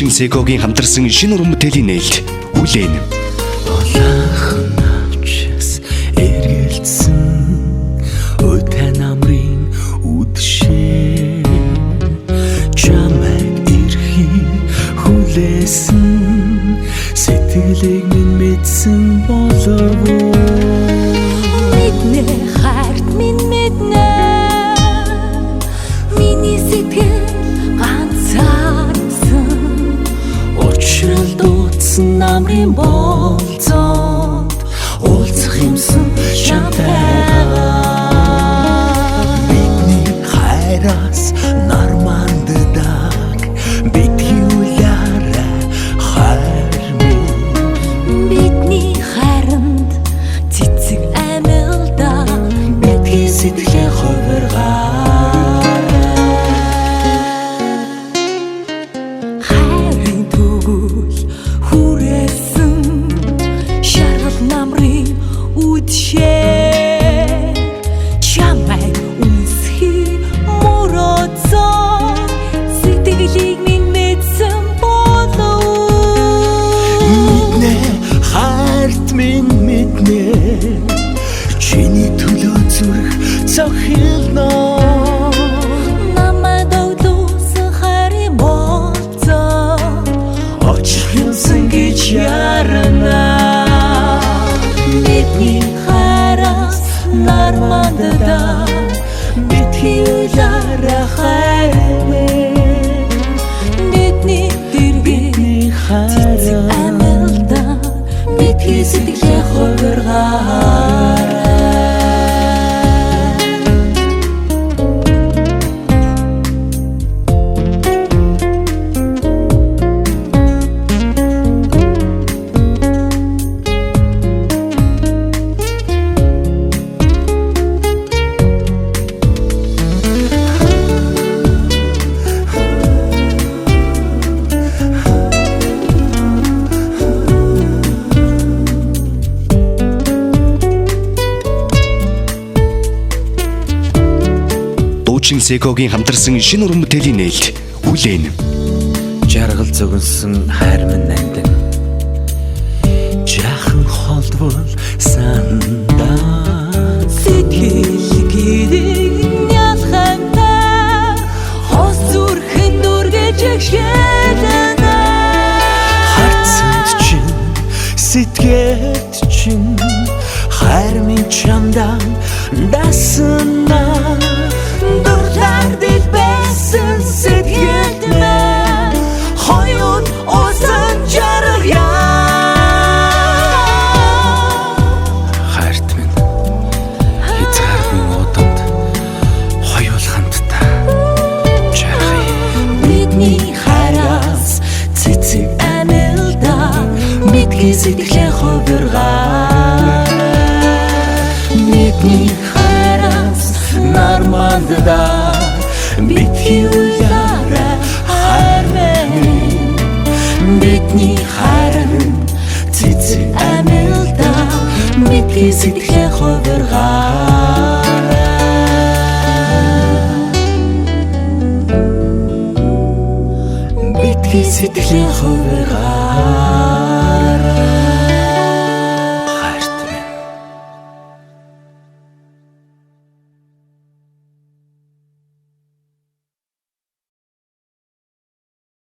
Дуучин Сегогийн хамтарсан шинэ уран бүтээлийн нээлт Хүлээн. Олонхан авчис эргэлцсэн өтэн амрын үдшээ чамайг ирхий хүлээсэн сэтгэлийг минь мэдсэн болов уу Мэднэ хайрт минь мэднэ миний сэтгэл ганцаарсан Учрал дуудсан намрын болцоонд уулзах юмсан чамтайгаа Бидний хайраас нар манддаг битгий улаарай хайр минь бидний хайранд цэцэг амьлдаа битгий сэтгэлээ хувиргаарай хайрын төгөл хүрээсэн шаргал намрын үдшээ чамайг үнсхий мөрөөцөө сэтгэлийг минь мэдсэн болов Мэднэ хайрт минь мэднэ чиний төлөө зүрх цохилноо намайг догдуулсан хайрын болцоо Очилсан гэж ярана бидний хайраас нар манддаг битгий улаарай хайр минь бидний дэргэний хайр амьлдаа битгий сэтгэлээ хувиргаарай Дуучин Сегогийн хамтарсан шинэ уран бүтээлийн нээлт Хүлээн. Жаргал зүгэнсэн хайр минь нандин жаахан холдвол сандаа сэтгэл гэрэг ялхантай хос зүрхэн дүргэж шэлэнэ Харцанд чинь сэтгэлд чинь хайр минь чамдан дасна дурлагдэл байсан сэтгэлд мэн хоёуд усан жаргая Хайрт минь хязгааргүй удамд хоёул хамтдаа жаргая бидний хайраас цэцэг амьлдаа мэдгий сэтгэлээ хувиргаарай Бидний хайраас нар манддаг битгий улаарай хайр минь бидний хайранд цэцэг амьлдаа мэдгий сэтгэлээ хувиргаарай битгий сэтгэлээ хувиргаарай